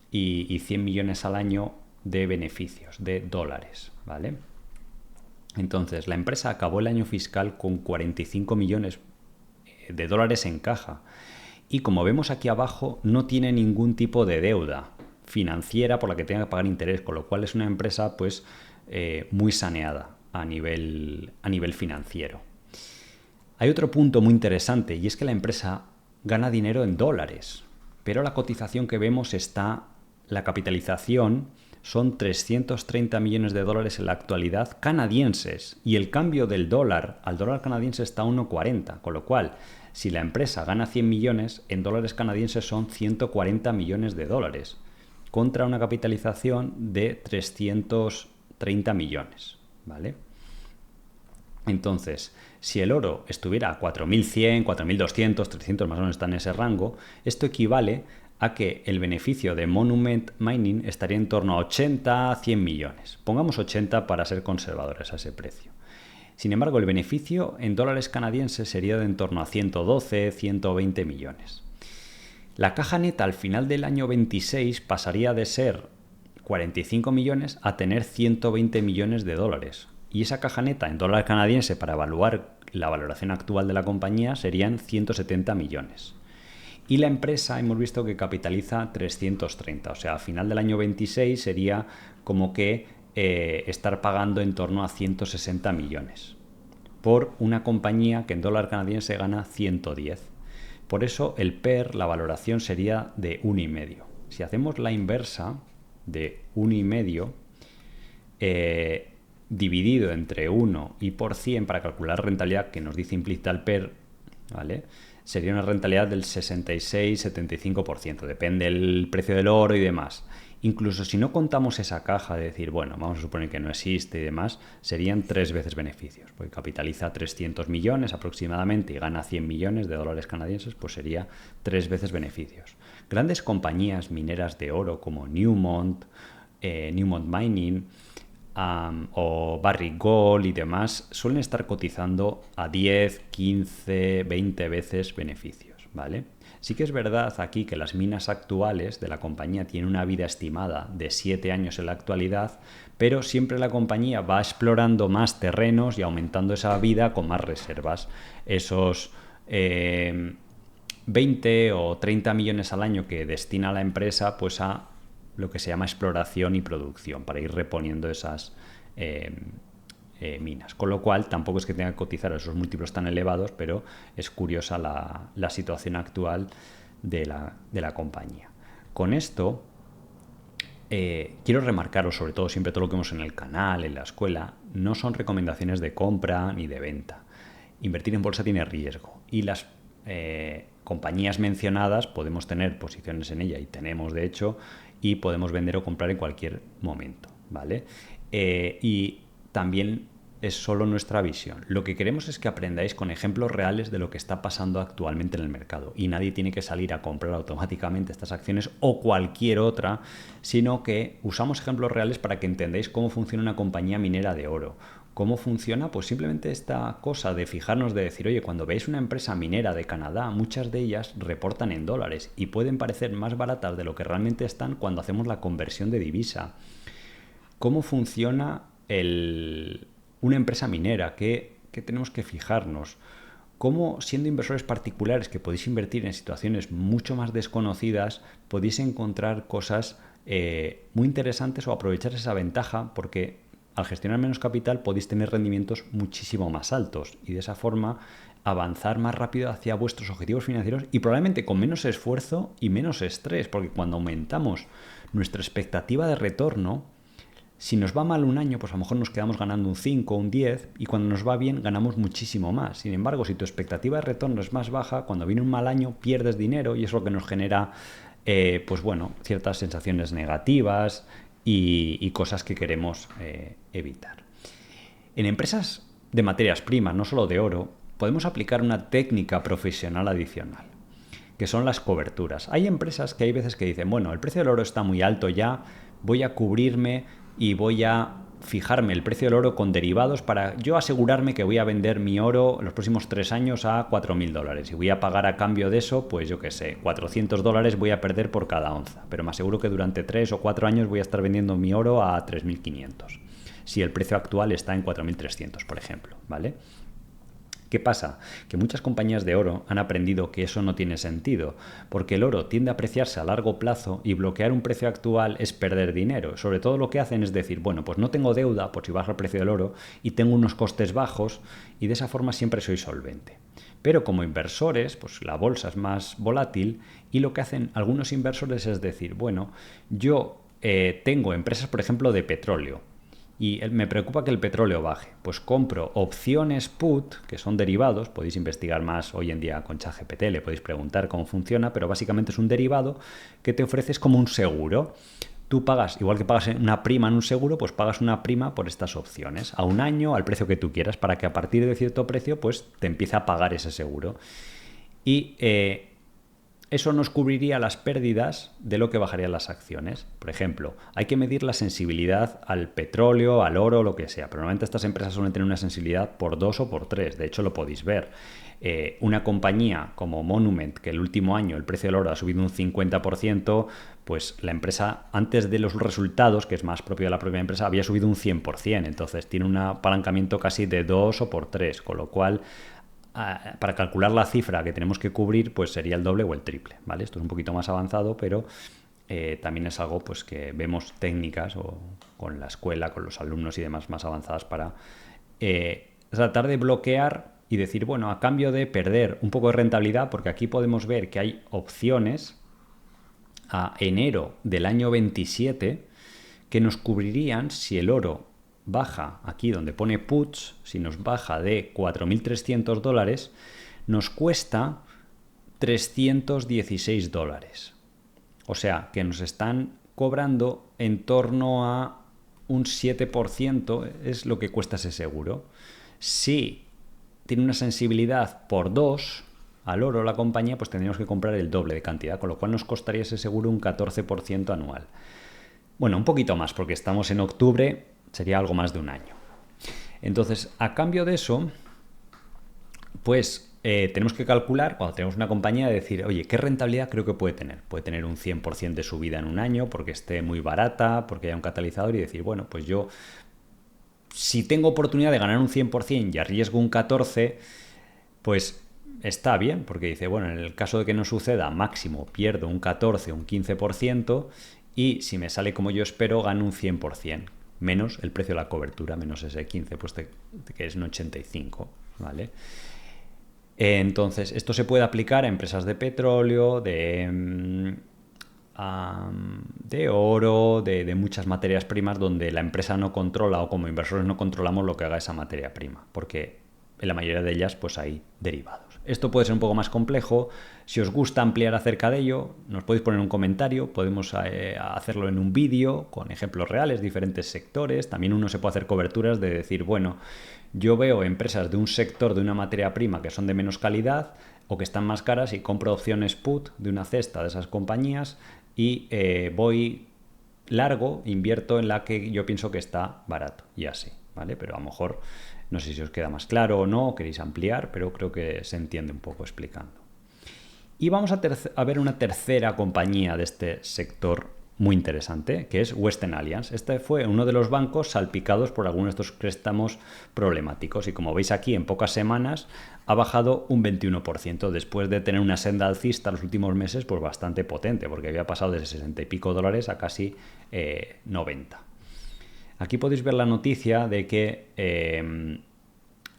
y 100 millones al año de beneficios, de dólares, ¿vale? Entonces, la empresa acabó el año fiscal con 45 millones de dólares en caja. Y como vemos aquí abajo, no tiene ningún tipo de deuda financiera por la que tenga que pagar interés, con lo cual es una empresa pues muy saneada a nivel financiero. Hay otro punto muy interesante, y es que la empresa gana dinero en dólares, pero la cotización que vemos la capitalización son 330 millones de dólares en la actualidad canadienses, y el cambio del dólar al dólar canadiense está a 1,40, con lo cual si la empresa gana 100 millones, en dólares canadienses son 140 millones de dólares, contra una capitalización de 330 millones, ¿vale? Entonces, si el oro estuviera a 4.100, 4.200, 300, más o menos está en ese rango, esto equivale a que el beneficio de Monument Mining estaría en torno a 80 a 100 millones. Pongamos 80 para ser conservadores a ese precio. Sin embargo, el beneficio en dólares canadienses sería de en torno a 112, 120 millones. La caja neta al final del año 26 pasaría de ser 45 millones a tener 120 millones de dólares. Y esa caja neta en dólar canadiense, para evaluar la valoración actual de la compañía, serían 170 millones. Y la empresa hemos visto que capitaliza 330, o sea, a final del año 26 sería como que estar pagando en torno a 160 millones por una compañía que en dólar canadiense gana 110. Por eso el PER, la valoración, sería de 1,5. Si hacemos la inversa de 1,5 dividido entre 1 y por 100 para calcular rentabilidad, que nos dice implícita el PER, ¿vale?, sería una rentabilidad del 66-75%, depende del precio del oro y demás. Incluso si no contamos esa caja de decir, bueno, vamos a suponer que no existe y demás, serían 3 veces beneficios, porque capitaliza 300 millones aproximadamente y gana 100 millones de dólares canadienses, pues sería 3 veces beneficios. Grandes compañías mineras de oro como Newmont Mining, o Barrick Gold y demás, suelen estar cotizando a 10, 15, 20 veces beneficios, ¿vale? Sí que es verdad aquí que las minas actuales de la compañía tienen una vida estimada de 7 años en la actualidad, pero siempre la compañía va explorando más terrenos y aumentando esa vida con más reservas. Esos 20 o 30 millones al año que destina la empresa, pues a lo que se llama exploración y producción, para ir reponiendo esas minas. Con lo cual, tampoco es que tenga que cotizar a esos múltiplos tan elevados, pero es curiosa la situación actual de la compañía. Con esto, quiero remarcaros, sobre todo siempre todo lo que vemos en el canal, en la escuela, no son recomendaciones de compra ni de venta. Invertir en bolsa tiene riesgo, y las compañías mencionadas podemos tener posiciones en ella, y tenemos de hecho, y podemos vender o comprar en cualquier momento, ¿vale? Y también es solo nuestra visión. Lo que queremos es que aprendáis con ejemplos reales de lo que está pasando actualmente en el mercado, y nadie tiene que salir a comprar automáticamente estas acciones o cualquier otra, sino que usamos ejemplos reales para que entendáis cómo funciona una compañía minera de oro. ¿Cómo funciona? Pues simplemente esta cosa de fijarnos, de decir, oye, cuando veis una empresa minera de Canadá, muchas de ellas reportan en dólares y pueden parecer más baratas de lo que realmente están cuando hacemos la conversión de divisa. ¿Cómo funciona una empresa minera? ¿Qué tenemos que fijarnos? ¿Cómo, siendo inversores particulares que podéis invertir en situaciones mucho más desconocidas, podéis encontrar cosas muy interesantes o aprovechar esa ventaja, porque al gestionar menos capital podéis tener rendimientos muchísimo más altos y de esa forma avanzar más rápido hacia vuestros objetivos financieros y probablemente con menos esfuerzo y menos estrés, porque cuando aumentamos nuestra expectativa de retorno, si nos va mal un año, pues a lo mejor nos quedamos ganando un 5 o un 10 y cuando nos va bien ganamos muchísimo más. Sin embargo, si tu expectativa de retorno es más baja, cuando viene un mal año pierdes dinero y es lo que nos genera pues bueno, ciertas sensaciones negativas y cosas que queremos evitar. En empresas de materias primas, no solo de oro, podemos aplicar una técnica profesional adicional, que son las coberturas. Hay empresas que hay veces que dicen, bueno, el precio del oro está muy alto ya, voy a cubrirme y voy a fijarme el precio del oro con derivados para yo asegurarme que voy a vender mi oro los próximos 3 años a $4.000 y voy a pagar a cambio de eso, pues yo qué sé, $400 voy a perder por cada onza, pero me aseguro que durante 3 o 4 años voy a estar vendiendo mi oro a 3.500, si el precio actual está en 4.300, por ejemplo, ¿vale? ¿Qué pasa? Que muchas compañías de oro han aprendido que eso no tiene sentido, porque el oro tiende a apreciarse a largo plazo y bloquear un precio actual es perder dinero. Sobre todo lo que hacen es decir, bueno, pues no tengo deuda por si baja el precio del oro y tengo unos costes bajos y de esa forma siempre soy solvente. Pero como inversores, pues la bolsa es más volátil y lo que hacen algunos inversores es decir, bueno, yo tengo empresas, por ejemplo, de petróleo, y me preocupa que el petróleo baje, pues compro opciones put, que son derivados, podéis investigar más hoy en día con ChatGPT, le podéis preguntar cómo funciona, pero básicamente es un derivado que te ofreces como un seguro. Tú pagas, igual que pagas una prima en un seguro, pues pagas una prima por estas opciones, a un año, al precio que tú quieras, para que a partir de cierto precio, pues te empiece a pagar ese seguro. Y eso nos cubriría las pérdidas de lo que bajarían las acciones. Por ejemplo, hay que medir la sensibilidad al petróleo, al oro, lo que sea. Pero normalmente estas empresas suelen tener una sensibilidad por 2 o por 3. De hecho, lo podéis ver. Una compañía como Monument, que el último año el precio del oro ha subido un 50%, pues la empresa, antes de los resultados, que es más propio de la propia empresa, había subido un 100%. Entonces tiene un apalancamiento casi de 2 o por 3, con lo cual para calcular la cifra que tenemos que cubrir, pues sería el doble o el triple, ¿vale? Esto es un poquito más avanzado, pero también es algo pues que vemos técnicas o con la escuela, con los alumnos y demás más avanzadas para tratar de bloquear y decir, bueno, a cambio de perder un poco de rentabilidad, porque aquí podemos ver que hay opciones a enero del año 27 que nos cubrirían si el oro baja, aquí donde pone puts, si nos baja de $4.300, nos cuesta $316. O sea, que nos están cobrando en torno a un 7%, es lo que cuesta ese seguro. Si tiene una sensibilidad por 2 al oro la compañía, pues tendríamos que comprar el doble de cantidad, con lo cual nos costaría ese seguro un 14% anual. Bueno, un poquito más, porque estamos en octubre, sería algo más de un año. Entonces, a cambio de eso, pues tenemos que calcular, cuando tenemos una compañía, de decir, oye, ¿qué rentabilidad creo que puede tener? Puede tener un 100% de subida en un año, porque esté muy barata, porque haya un catalizador, y decir, bueno, pues yo, si tengo oportunidad de ganar un 100% y arriesgo un 14%, pues está bien, porque dice, bueno, en el caso de que no suceda, máximo pierdo un 14, un 15%, y si me sale como yo espero, gano un 100%, menos el precio de la cobertura, menos ese 15, pues que es un 85, ¿vale? Entonces, esto se puede aplicar a empresas de petróleo, de oro, de muchas materias primas donde la empresa no controla o como inversores no controlamos lo que haga esa materia prima, porque en la mayoría de ellas pues hay derivados. Esto puede ser un poco más complejo. Si os gusta ampliar acerca de ello, nos podéis poner un comentario, podemos hacerlo en un vídeo con ejemplos reales, diferentes sectores. También uno se puede hacer coberturas de decir, bueno, yo veo empresas de un sector de una materia prima que son de menos calidad o que están más caras y compro opciones put de una cesta de esas compañías y voy largo, invierto en la que yo pienso que está barato y así, ¿vale? Pero a lo mejor no sé si os queda más claro o no, o queréis ampliar, pero creo que se entiende un poco explicando. Y vamos a ver una tercera compañía de este sector muy interesante, que es Western Alliance. Este fue uno de los bancos salpicados por algunos de estos préstamos problemáticos y como veis aquí, en pocas semanas ha bajado un 21% después de tener una senda alcista los últimos meses pues bastante potente, porque había pasado de 60 y pico dólares a casi 90. Aquí podéis ver la noticia de que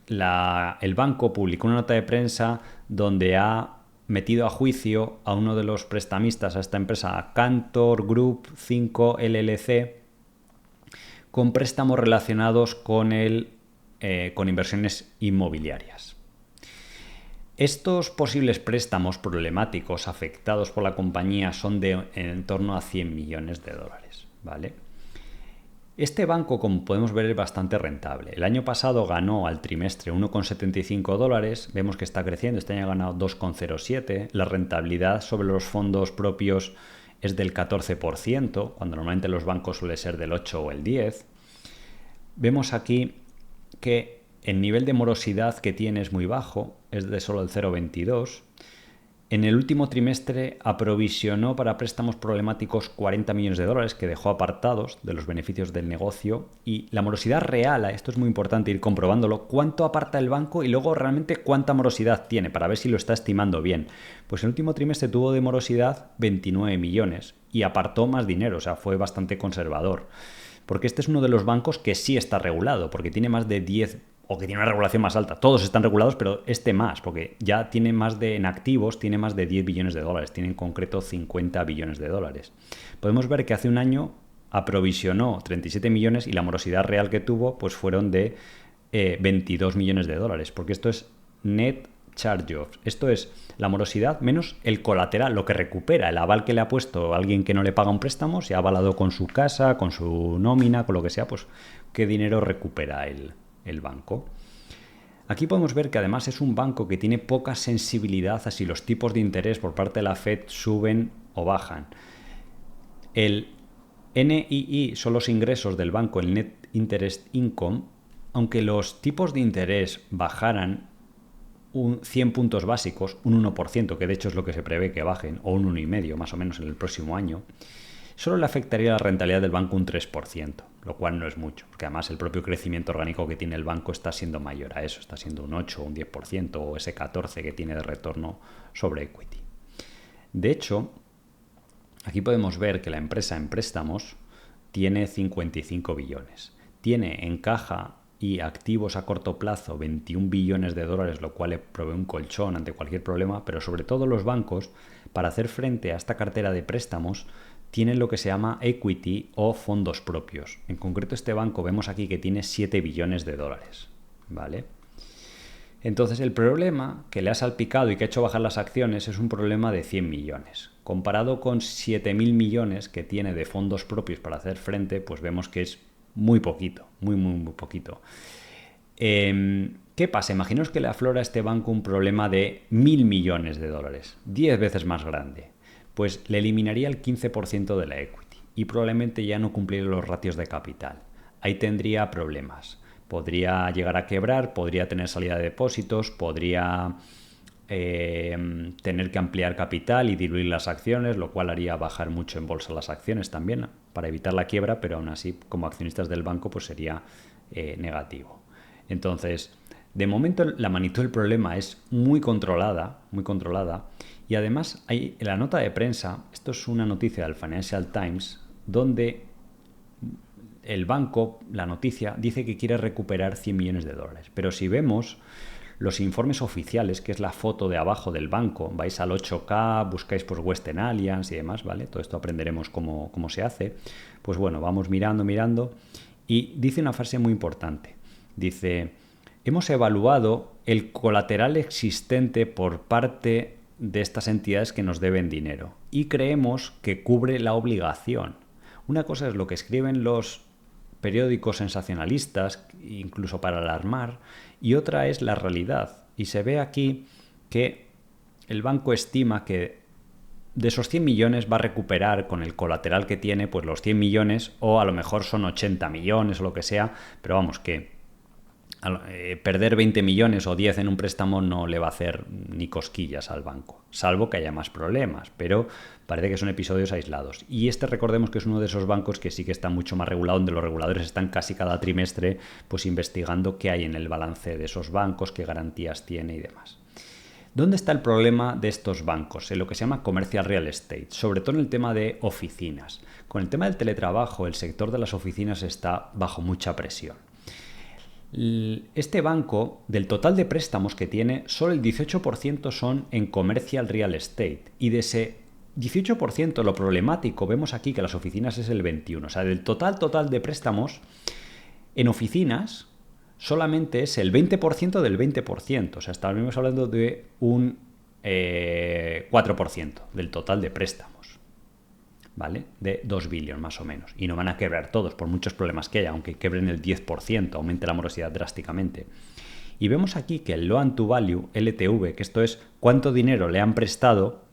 el banco publicó una nota de prensa donde ha metido a juicio a uno de los prestamistas a esta empresa, Cantor Group 5 LLC, con préstamos relacionados con inversiones inmobiliarias. Estos posibles préstamos problemáticos afectados por la compañía son de en torno a 100 millones de dólares, ¿vale? Este banco, como podemos ver, es bastante rentable. El año pasado ganó al trimestre 1,75 dólares, vemos que está creciendo, este año ha ganado 2,07, la rentabilidad sobre los fondos propios es del 14%, cuando normalmente los bancos suele ser del 8 o el 10. Vemos aquí que el nivel de morosidad que tiene es muy bajo, es de solo el 0,22. En el último trimestre aprovisionó para préstamos problemáticos 40 millones de dólares que dejó apartados de los beneficios del negocio y la morosidad real, esto es muy importante ir comprobándolo, cuánto aparta el banco y luego realmente cuánta morosidad tiene para ver si lo está estimando bien. Pues el último trimestre tuvo de morosidad 29 millones y apartó más dinero, o sea, fue bastante conservador. Porque este es uno de los bancos que sí está regulado, porque tiene más de 10 o que tiene una regulación más alta. Todos están regulados, pero este más, porque ya tiene más en activos, tiene más de 10 billones de dólares, tiene en concreto 50 billones de dólares. Podemos ver que hace un año aprovisionó 37 millones y la morosidad real que tuvo pues fueron de 22 millones de dólares, porque esto es net charge-off. Esto es la morosidad menos el colateral, lo que recupera, el aval que le ha puesto a alguien que no le paga un préstamo, se ha avalado con su casa, con su nómina, con lo que sea, pues qué dinero recupera el banco. Aquí podemos ver que además es un banco que tiene poca sensibilidad a si los tipos de interés por parte de la Fed suben o bajan. El NII son los ingresos del banco, el Net Interest Income. Aunque los tipos de interés bajaran 100 puntos básicos, un 1%, que de hecho es lo que se prevé que bajen, o un 1,5% más o menos en el próximo año, solo le afectaría la rentabilidad del banco un 3%, lo cual no es mucho, porque además el propio crecimiento orgánico que tiene el banco está siendo mayor a eso, está siendo un 8 o un 10% o ese 14% que tiene de retorno sobre equity. De hecho, aquí podemos ver que la empresa en préstamos tiene 55 billones, tiene en caja y activos a corto plazo 21 billones de dólares, lo cual le provee un colchón ante cualquier problema, pero sobre todo los bancos, para hacer frente a esta cartera de préstamos, tienen lo que se llama equity o fondos propios. En concreto este banco vemos aquí que tiene 7 billones de dólares, ¿vale? Entonces el problema que le ha salpicado y que ha hecho bajar las acciones es un problema de 100 millones. Comparado con 7.000 millones que tiene de fondos propios para hacer frente, pues vemos que es muy poquito, muy poquito. ¿Qué pasa? Imaginaos que le aflora a este banco un problema de 1.000 millones de dólares, 10 veces más grande. Pues le eliminaría el 15% de la equity y probablemente ya no cumpliría los ratios de capital. Ahí tendría problemas. Podría llegar a quebrar, podría tener salida de depósitos, podría tener que ampliar capital y diluir las acciones, lo cual haría bajar mucho en bolsa las acciones también para evitar la quiebra, pero aún así como accionistas del banco pues sería negativo. Entonces, de momento la magnitud del problema es muy controlada y además hay en la nota de prensa, esto es una noticia del Financial Times, donde el banco, la noticia, dice que quiere recuperar 100 millones de dólares. Pero si vemos los informes oficiales, que es la foto de abajo del banco, vais al 8K, buscáis por Western Alliance y demás, ¿vale? Todo esto aprenderemos cómo se hace. Pues bueno, vamos mirando y dice una frase muy importante. Dice, hemos evaluado el colateral existente por parte de estas entidades que nos deben dinero y creemos que cubre la obligación. Una cosa es lo que escriben los periódicos sensacionalistas, incluso para alarmar, y otra es la realidad. Y se ve aquí que el banco estima que de esos 100 millones va a recuperar con el colateral que tiene, pues los 100 millones, o a lo mejor son 80 millones o lo que sea, pero vamos, que Perder 20 millones o 10 en un préstamo no le va a hacer ni cosquillas al banco, salvo que haya más problemas, pero parece que son episodios aislados. Y este, recordemos que es uno de esos bancos que sí que está mucho más regulado, donde los reguladores están casi cada trimestre pues investigando qué hay en el balance de esos bancos, qué garantías tiene y demás. ¿Dónde está el problema de estos bancos? En lo que se llama commercial real estate, sobre todo en el tema de oficinas. Con el tema del teletrabajo, el sector de las oficinas está bajo mucha presión. Este banco, del total de préstamos que tiene, solo el 18% son en commercial real estate. Y de ese 18%, lo problemático, vemos aquí que las oficinas es el 21%. O sea, del total de préstamos en oficinas, solamente es el 20% del 20%. O sea, estamos hablando de un 4% del total de préstamos. ¿Vale? De 2 billones más o menos. Y no van a quebrar todos, por muchos problemas que haya, aunque quebren el 10%, aumente la morosidad drásticamente. Y vemos aquí que el loan to value, LTV, que esto es cuánto dinero le han prestado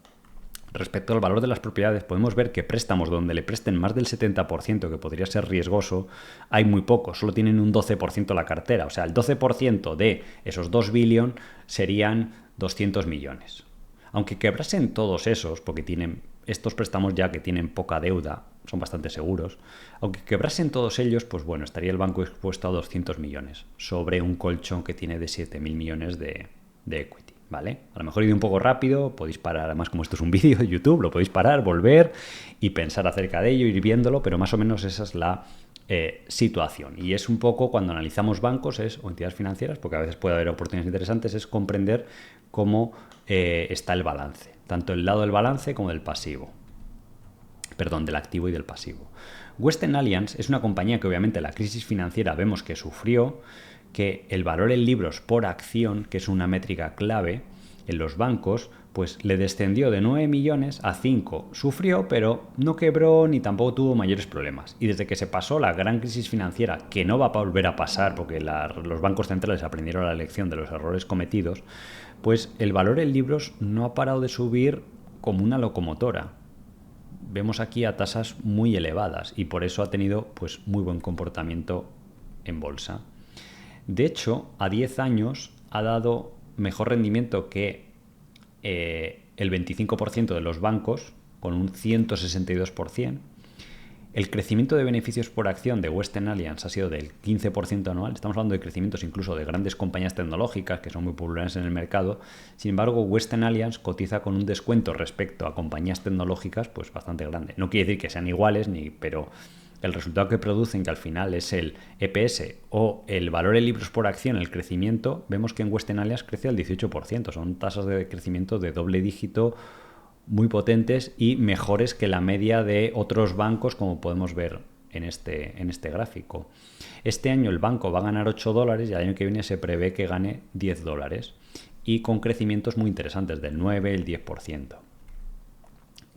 respecto al valor de las propiedades, podemos ver que préstamos donde le presten más del 70%, que podría ser riesgoso, hay muy pocos, solo tienen un 12% la cartera. O sea, el 12% de esos 2 billones serían 200 millones. Aunque quebrasen todos esos, porque tienen estos préstamos ya que tienen poca deuda, son bastante seguros, aunque quebrasen todos ellos, pues bueno, estaría el banco expuesto a 200 millones sobre un colchón que tiene de 7.000 millones de equity, ¿vale? A lo mejor he ido un poco rápido, podéis parar, además como esto es un vídeo de YouTube, lo podéis parar, volver y pensar acerca de ello, ir viéndolo, pero más o menos esa es la situación. Y es un poco cuando analizamos bancos o entidades financieras, porque a veces puede haber oportunidades interesantes, es comprender cómo está el balance, tanto el lado del balance como del pasivo. Perdón, del activo y del pasivo. Western Alliance es una compañía que obviamente la crisis financiera vemos que sufrió, que el valor en libros por acción, que es una métrica clave en los bancos, pues le descendió de 9 millones a 5. Sufrió, pero no quebró ni tampoco tuvo mayores problemas. Y desde que se pasó la gran crisis financiera, que no va a volver a pasar porque los bancos centrales aprendieron la lección de los errores cometidos, pues el valor en libros no ha parado de subir como una locomotora. Vemos aquí a tasas muy elevadas y por eso ha tenido pues muy buen comportamiento en bolsa. De hecho, a 10 años ha dado mejor rendimiento que el 25% de los bancos, con un 162%. El crecimiento de beneficios por acción de Western Alliance ha sido del 15% anual. Estamos hablando de crecimientos incluso de grandes compañías tecnológicas que son muy populares en el mercado. Sin embargo, Western Alliance cotiza con un descuento respecto a compañías tecnológicas pues bastante grande. No quiere decir que sean iguales, pero el resultado que producen, que al final es el EPS o el valor en libros por acción, el crecimiento, vemos que en Western Alliance crece al 18%. Son tasas de crecimiento de doble dígito muy potentes y mejores que la media de otros bancos, como podemos ver en este gráfico. Este año el banco va a ganar $8 y el año que viene se prevé que gane $10 y con crecimientos muy interesantes del 9, el 10%.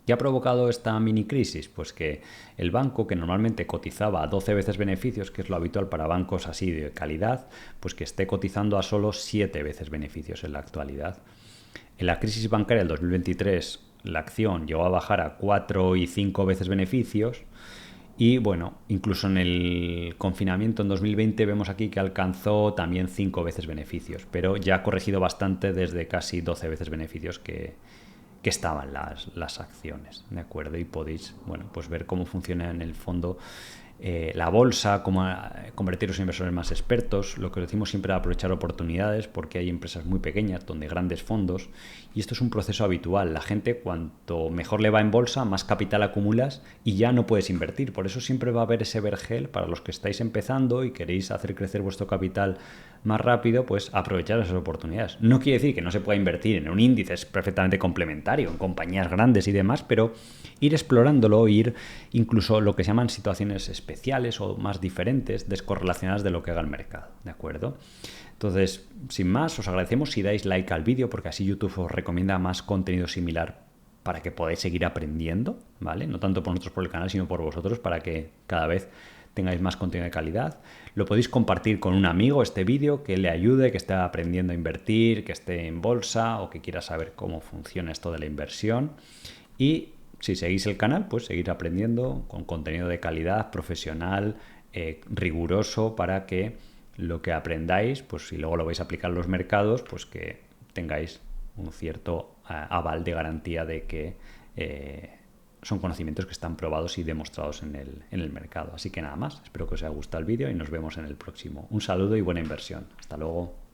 ¿Qué ha provocado esta mini crisis? Pues que el banco, que normalmente cotizaba a 12 veces beneficios, que es lo habitual para bancos así de calidad, pues que esté cotizando a solo 7 veces beneficios en la actualidad. En la crisis bancaria del 2023 la acción llegó a bajar a 4 y 5 veces beneficios y bueno, incluso en el confinamiento en 2020 vemos aquí que alcanzó también 5 veces beneficios, pero ya ha corregido bastante desde casi 12 veces beneficios que estaban las acciones, ¿de acuerdo? Y podéis, bueno, pues ver cómo funciona en el fondo la bolsa, cómo convertir a los inversores más expertos. Lo que decimos siempre es aprovechar oportunidades, porque hay empresas muy pequeñas donde grandes fondos, y esto es un proceso habitual. La gente, cuanto mejor le va en bolsa, más capital acumulas y ya no puedes invertir. Por eso siempre va a haber ese vergel para los que estáis empezando y queréis hacer crecer vuestro capital más rápido, pues aprovechar esas oportunidades. No quiere decir que no se pueda invertir en un índice, es perfectamente complementario, en compañías grandes y demás, pero ir explorándolo, ir incluso lo que se llaman situaciones especiales o más diferentes, descorrelacionadas de lo que haga el mercado, ¿de acuerdo? Entonces, sin más, os agradecemos si dais like al vídeo, porque así YouTube os recomienda más contenido similar para que podáis seguir aprendiendo, ¿vale? No tanto por nosotros por el canal, sino por vosotros, para que cada vez tengáis más contenido de calidad. Lo podéis compartir con un amigo este vídeo que le ayude, que esté aprendiendo a invertir, que esté en bolsa o que quiera saber cómo funciona esto de la inversión. Y si seguís el canal, pues seguir aprendiendo con contenido de calidad, profesional, riguroso, para que lo que aprendáis, pues si luego lo vais a aplicar en los mercados, pues que tengáis un cierto aval de garantía de que son conocimientos que están probados y demostrados en el mercado. Así que nada más, espero que os haya gustado el vídeo y nos vemos en el próximo. Un saludo y buena inversión. Hasta luego.